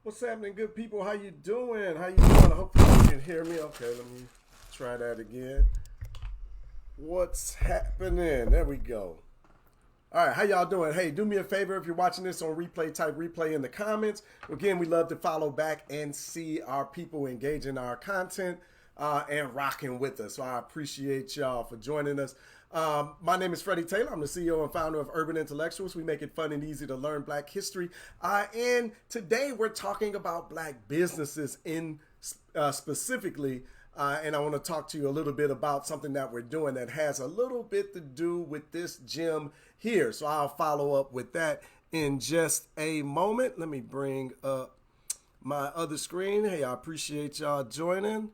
What's happening, good people? How you doing? How you doing? I hope you can hear me. Okay, let me try that again. What's happening? There we go. All right, how y'all doing? Hey, do me a favor if you're watching this on replay, type replay in the comments. Again, we love to follow back and see our people engaging our content and rocking with us. So I appreciate y'all for joining us. My name is Freddie Taylor. I'm the CEO and founder of Urban Intellectuals. We make it fun and easy to learn Black history. And today we're talking about Black businesses in specifically. And I want to talk to you a little bit about something that we're doing that has a little bit to do with this gym here. So I'll follow up with that in just a moment. Let me bring up my other screen. Hey, I appreciate y'all joining.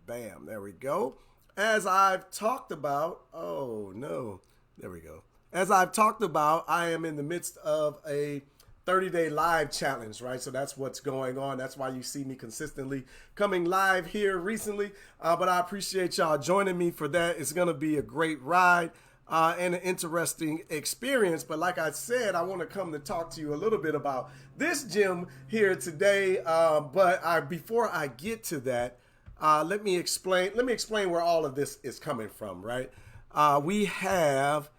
Bam, there we go. As I've talked about, there we go. As I've talked about, I am in the midst of a 30-day live challenge, right? So that's what's going on. That's why you see me consistently coming live here recently. But I appreciate y'all joining me for that. It's going to be a great ride and an interesting experience. But like I said, I want to come to talk to you a little bit about this gym here today. Before I get to that, let me explain where all of this is coming from, right? We have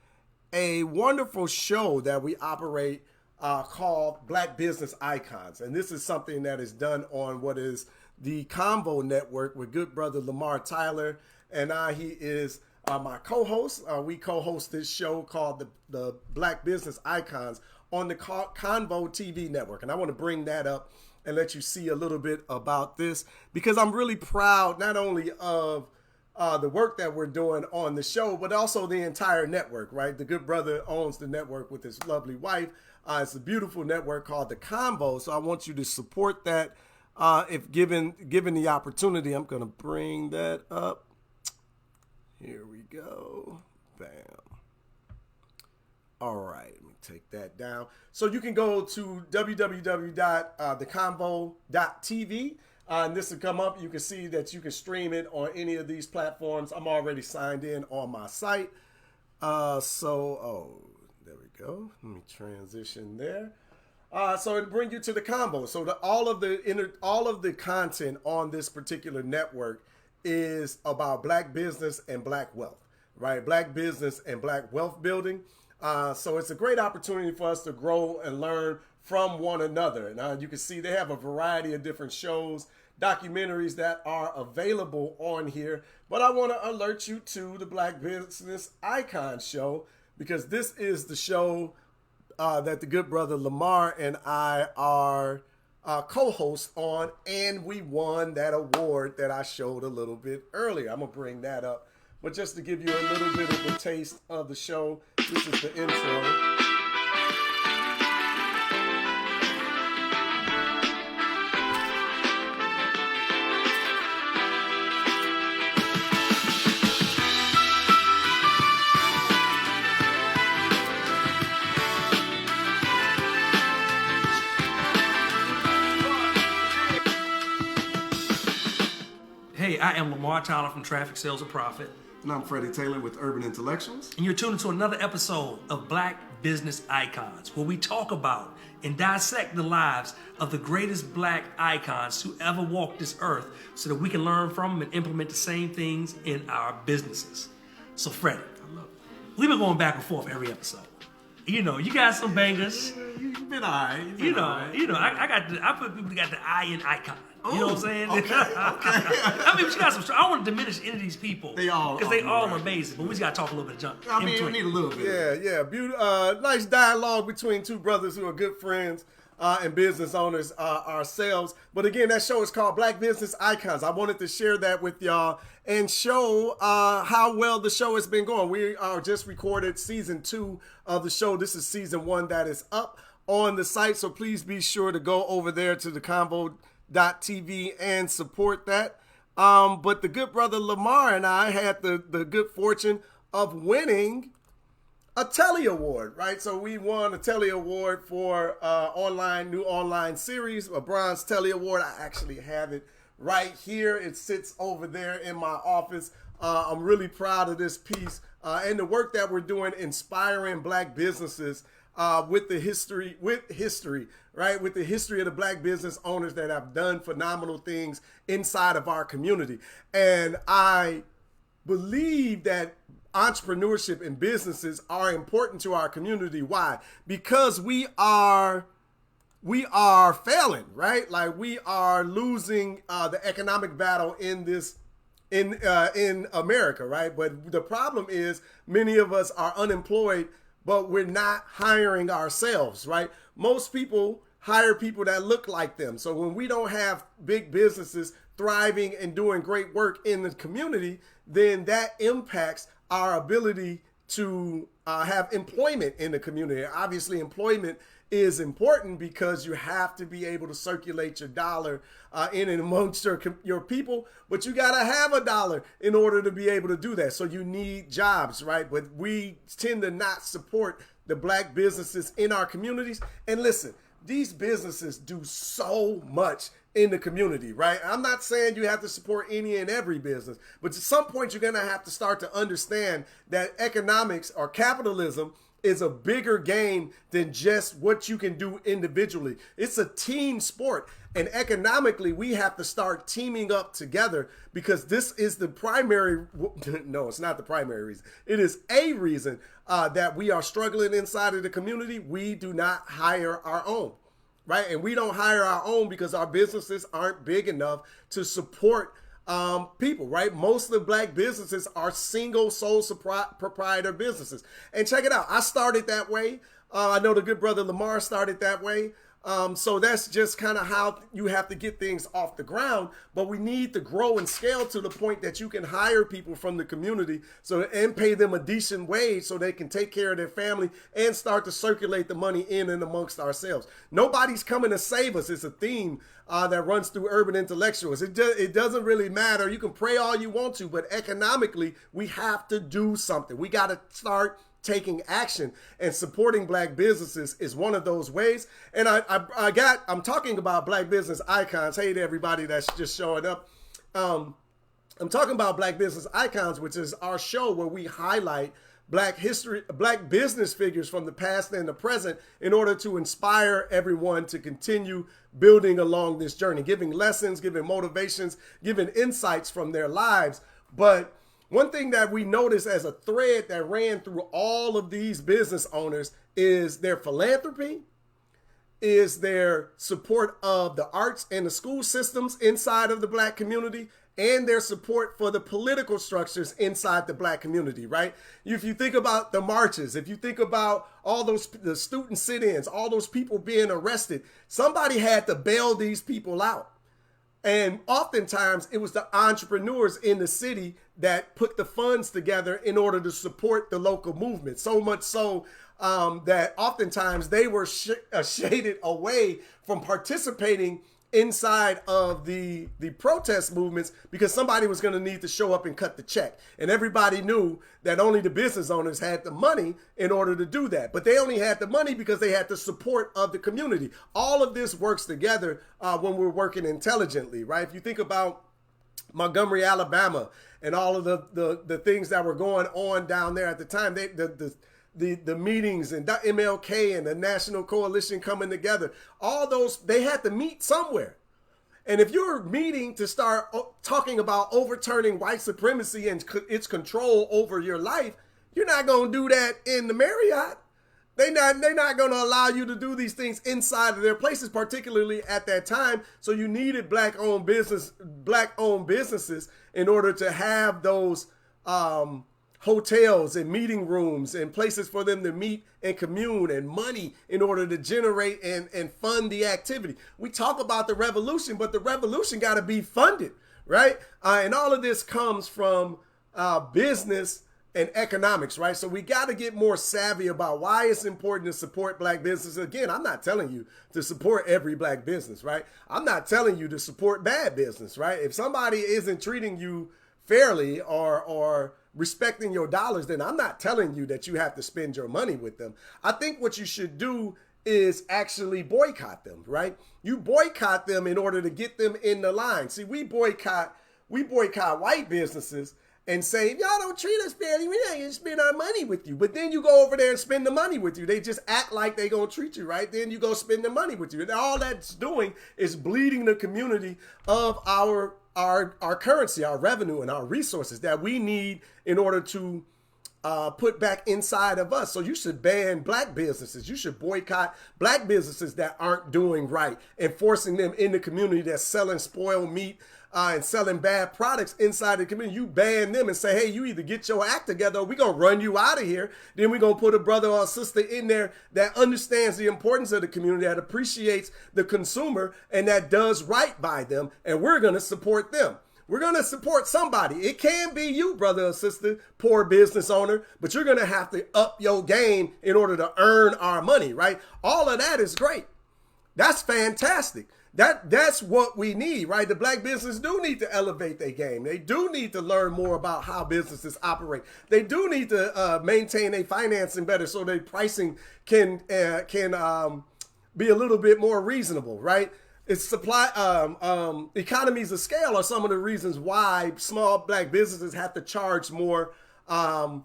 a wonderful show that we operate called Black Business Icons. And this is something that is done on what is the Convo Network with good brother Lamar Tyler. And he is my co-host. We co-host this show called the Black Business Icons on the Convo TV network. And I want to bring that up and let you see a little bit about this because I'm really proud not only of the work that we're doing on the show, but also the entire network, right? The good brother owns the network with his lovely wife. It's a beautiful network called The Convo, so I want you to support that if given the opportunity. I'm going to bring that up. Here we go. Bam. All right, let me take that down. So you can go to www.theconvo.tv. And this will come up. You can see that you can stream it on any of these platforms. I'm already signed in on my site. There we go. Let me transition there. So it'll bring you to the Convo. So all of the content on this particular network is about Black business and Black wealth, right? Black business and Black wealth building. So it's a great opportunity for us to grow and learn from one another. Now you can see they have a variety of different shows, documentaries that are available on here. But I want to alert you to the Black Business Icon show because this is the show that the good brother Lamar and I are co-hosts on, and we won that award that I showed a little bit earlier. I'm going to bring that up. But just to give you a little bit of a taste of the show, this is the intro. Hey, I am Lamar Tyler from Traffic, Sales, and Profit. And I'm Freddie Taylor with Urban Intellectuals. And you're tuned into another episode of Black Business Icons, where we talk about and dissect the lives of the greatest Black icons who ever walked this earth so that we can learn from them and implement the same things in our businesses. So, Freddie, we've been going back and forth every episode. You know, you got some bangers. You've been all right. I put people that got the I in icon. You know what I'm saying? Okay. I mean, but you got some. I don't want to diminish any of these people. They all because they all amazing. But we just got to talk a little bit of junk. I mean, we need a little bit. Yeah. Nice dialogue between two brothers who are good friends and business owners ourselves. But again, that show is called Black Business Icons. I wanted to share that with y'all and show how well the show has been going. We are just recorded season 2 of the show. This is season 1 that is up on the site. So please be sure to go over there to the Convo.tv and support that. But the good brother Lamar and I had the good fortune of winning a Telly Award, right? So we won a Telly Award for new online series, a Bronze Telly Award. I actually have it right here. It sits over there in my office. I'm really proud of this piece and the work that we're doing inspiring Black businesses with the history, right? With the history of the black business owners that have done phenomenal things inside of our community. And I believe that entrepreneurship and businesses are important to our community. Why? Because we are failing, right? Like we are losing the economic battle in this in America, right? But the problem is many of us are unemployed, but we're not hiring ourselves, right? Most people hire people that look like them. So when we don't have big businesses thriving and doing great work in the community, then that impacts our ability to have employment in the community. Obviously, employment is important because you have to be able to circulate your dollar in and amongst your people, but you got to have a dollar in order to be able to do that. So you need jobs, right? But we tend to not support the black businesses in our communities. And listen, these businesses do so much in the community, right? I'm not saying you have to support any and every business, but at some point you're going to have to start to understand that economics or capitalism is a bigger game than just what you can do individually. It's a team sport. And economically, we have to start teaming up together because this is the primary, no, it's not the primary reason. It is a reason that we are struggling inside of the community. We do not hire our own, right? And we don't hire our own because our businesses aren't big enough to support people, right? Most of the black businesses are single sole proprietor businesses. And check it out. I started that way. I know the good brother Lamar started that way. So that's just kind of how you have to get things off the ground. But we need to grow and scale to the point that you can hire people from the community and pay them a decent wage so they can take care of their family and start to circulate the money in and amongst ourselves. Nobody's coming to save us. It's a theme that runs through urban intellectuals. It doesn't really matter. You can pray all you want to, but economically, we have to do something. We got to start taking action, and supporting black businesses is one of those ways. And I'm talking about black business icons. Hey to everybody that's just showing up. I'm talking about Black Business Icons, which is our show where we highlight black business figures from the past and the present in order to inspire everyone to continue building along this journey, giving lessons, giving motivations, giving insights from their lives. But one thing that we noticed as a thread that ran through all of these business owners is their philanthropy, is their support of the arts and the school systems inside of the black community, and their support for the political structures inside the black community, right? If you think about the marches, if you think about all the student sit-ins, all those people being arrested, somebody had to bail these people out. And oftentimes it was the entrepreneurs in the city that put the funds together in order to support the local movement. So much so that oftentimes they were shaded away from participating inside of the protest movements because somebody was going to need to show up and cut the check. And everybody knew that only the business owners had the money in order to do that. But they only had the money because they had the support of the community. All of this works together when we're working intelligently, right? If you think about Montgomery, Alabama, and all of the things that were going on down there at the time, the meetings and MLK and the National Coalition coming together, all those, they had to meet somewhere. And if you're meeting to start talking about overturning white supremacy and its control over your life, you're not going to do that in the Marriott. They're not going to allow you to do these things inside of their places, particularly at that time. So you needed black-owned businesses in order to have those hotels and meeting rooms and places for them to meet and commune, and money in order to generate and fund the activity. We talk about the revolution, but the revolution got to be funded, right? And all of this comes from business and economics, right? So we got to get more savvy about why it's important to support black businesses. Again, I'm not telling you to support every black business, right? I'm not telling you to support bad business, right? If somebody isn't treating you fairly or respecting your dollars, then I'm not telling you that you have to spend your money with them. I think what you should do is actually boycott them, right? You boycott them in order to get them in the line. See, we boycott white businesses, and say, if y'all don't treat us fairly, we're not going to spend our money with you. But then you go over there and spend the money with you. They just act like they going to treat you right. Then you go spend the money with you. And all that's doing is bleeding the community of our currency, our revenue, and our resources that we need in order to put back inside of us. So you should ban black businesses. You should boycott black businesses that aren't doing right and forcing them in the community that's selling spoiled meat and selling bad products inside the community. You ban them and say, hey, you either get your act together or we're going to run you out of here. Then we're going to put a brother or a sister in there that understands the importance of the community, that appreciates the consumer, and that does right by them. And we're going to support them. We're going to support somebody. It can be you, brother or sister, poor business owner, but you're going to have to up your game in order to earn our money, right? All of that is great. That's fantastic. That's what we need, right? The black business do need to elevate their game. They do need to learn more about how businesses operate. They do need to maintain their financing better so their pricing can be a little bit more reasonable, right? It's supply economies of scale are some of the reasons why small black businesses have to charge more at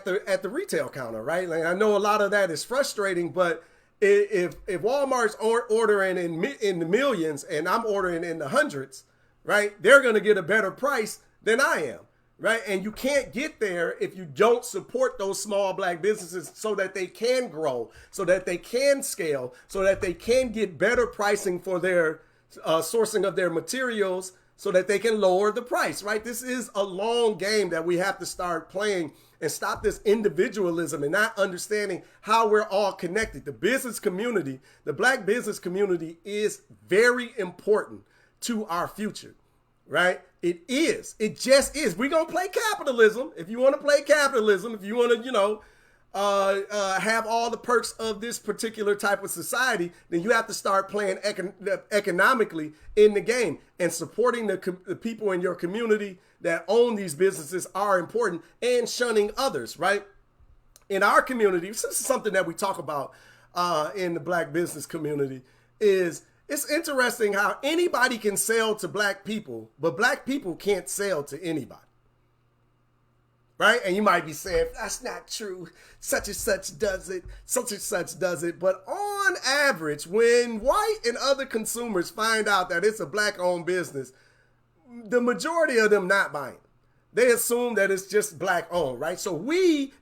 the retail counter, right? Like, I know a lot of that is frustrating, but if Walmart's ordering in the millions and I'm ordering in the hundreds, right? They're going to get a better price than I am, right? And you can't get there if you don't support those small black businesses so that they can grow, so that they can scale, so that they can get better pricing for their sourcing of their materials, so that they can lower the price, right? This is a long game that we have to start playing and stop this individualism and not understanding how we're all connected. The business community, the black business community, is very important to our future, right? It is. It just is. We're going to play capitalism. If you want to play capitalism, if you want to, have all the perks of this particular type of society, then you have to start playing economically in the game, and supporting the people in your community that own these businesses are important, and shunning others, right? In our community, this is something that we talk about in the black business community, is it's interesting how anybody can sell to black people, but black people can't sell to anybody. Right? And you might be saying, that's not true. Such and such does it. Such and such does it. But on average, when white and other consumers find out that it's a black-owned business, the majority of them not buying. They assume that it's just black-owned, right? So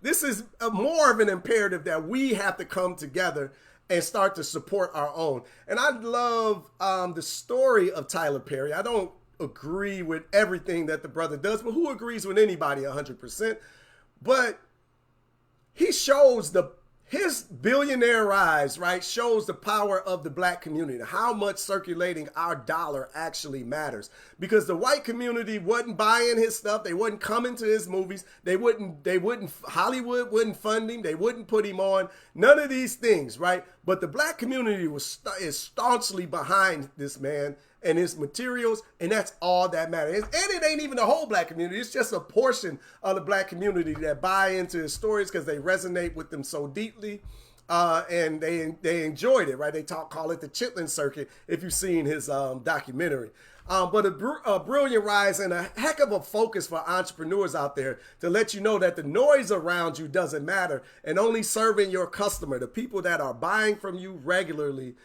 this is more of an imperative that we have to come together and start to support our own. And I love the story of Tyler Perry. I don't agree with everything that the brother does, but who agrees with anybody 100%? But he shows his billionaire rise, right, shows the power of the black community, how much circulating our dollar actually matters. Because the white community wasn't buying his stuff, they wasn't coming to his movies, Hollywood wouldn't fund him, they wouldn't put him on, none of these things, right? But the black community is staunchly behind this man and his materials, and that's all that matters. And it ain't even the whole black community. It's just a portion of the black community that buy into his stories because they resonate with them so deeply, and they enjoyed it, right? They call it the Chitlin Circuit if you've seen his documentary. But a brilliant rise and a heck of a focus for entrepreneurs out there to let you know that the noise around you doesn't matter, and only serving your customer, the people that are buying from you regularly,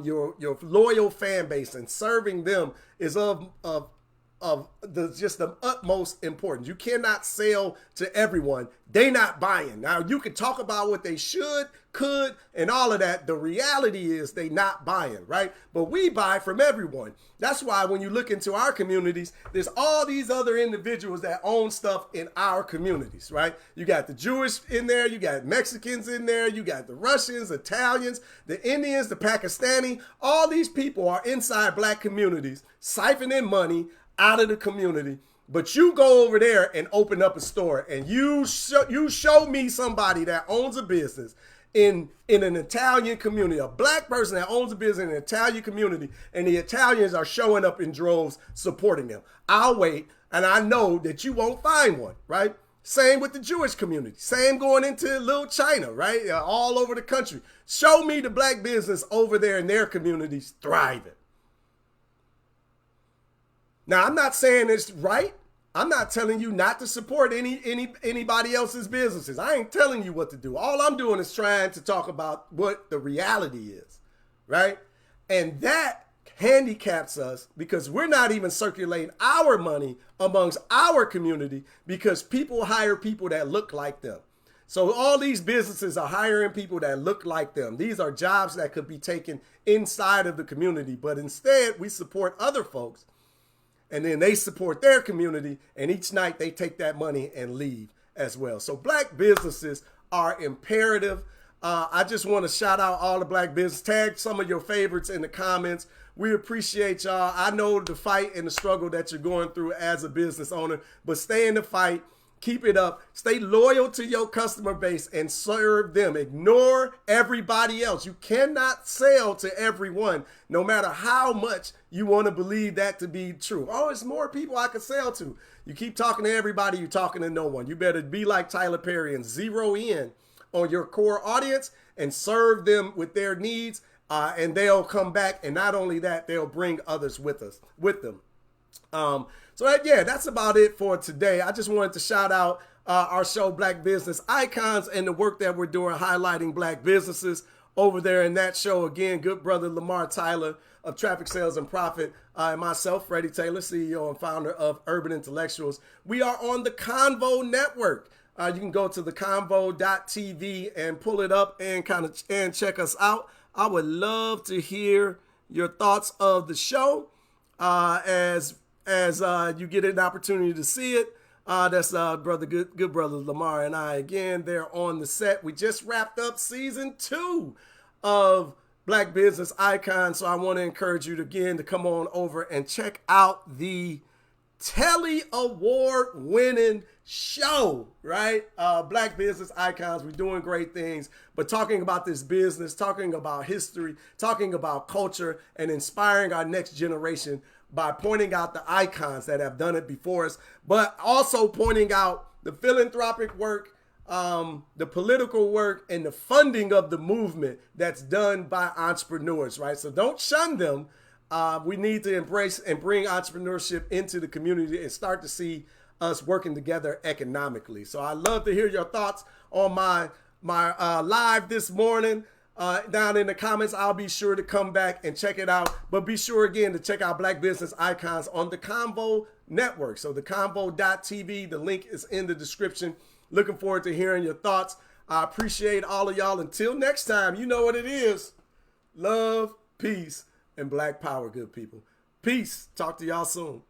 your loyal fan base, and serving them is of the utmost importance. You cannot sell to everyone. They not buying. Now, you can talk about what they should, could, and all of that. The reality is they not buying, right? But we buy from everyone. That's why when you look into our communities, there's all these other individuals that own stuff in our communities, right? You got the Jewish in there, you got Mexicans in there, you got the Russians, Italians, the Indians, the Pakistani. All these people are inside black communities, siphoning money out of the community. But you go over there and open up a store, and you show me somebody that owns a business in an Italian community, a black person that owns a business in an Italian community, and the Italians are showing up in droves supporting them. I'll wait, and I know that you won't find one, right? Same with the Jewish community. Same going into Little China, right? All over the country. Show me the black business over there in their communities thriving. Now, I'm not saying it's right. I'm not telling you not to support anybody else's businesses. I ain't telling you what to do. All I'm doing is trying to talk about what the reality is, right? And that handicaps us because we're not even circulating our money amongst our community because people hire people that look like them. So all these businesses are hiring people that look like them. These are jobs that could be taken inside of the community, but instead we support other folks. And then they support their community, and each night they take that money and leave as well. So black businesses are imperative. I just want to shout out all the black business. Tag some of your favorites in the comments. We appreciate y'all. I know the fight and the struggle that you're going through as a business owner, but stay in the fight. Keep it up. Stay loyal to your customer base and serve them. Ignore everybody else. You cannot sell to everyone, no matter how much you want to believe that to be true. Oh, it's more people I can sell to. You keep talking to everybody, you're talking to no one. You better be like Tyler Perry and zero in on your core audience and serve them with their needs, and they'll come back. And not only that, they'll bring others with them. That's about it for today. I just wanted to shout out our show, Black Business Icons, and the work that we're doing highlighting black businesses over there in that show. Again, good brother Lamar Tyler of Traffic, Sales, and Profit, and myself, Freddie Taylor, CEO and founder of Urban Intellectuals. We are on the Convo Network. You can go to theconvo.tv and pull it up and and check us out. I would love to hear your thoughts of the show as you get an opportunity to see it. That's good brother Lamar and I again. They're on the set. We just wrapped up season 2 of Black Business Icons, so I want to encourage you to come on over and check out the Telly Award winning show, right? Black Business Icons. We're doing great things, but talking about this business, talking about history, talking about culture, and inspiring our next generation by pointing out the icons that have done it before us, but also pointing out the philanthropic work, the political work, and the funding of the movement that's done by entrepreneurs, right? So don't shun them. We need to embrace and bring entrepreneurship into the community and start to see us working together economically. So I'd love to hear your thoughts on my live this morning. Down in the comments, I'll be sure to come back and check it out. But be sure again to check out Black Business Icons on the Convo Network. So theconvo.tv, the link is in the description. Looking forward to hearing your thoughts. I appreciate all of y'all. Until next time, you know what it is. Love, peace, and black power, good people. Peace. Talk to y'all soon.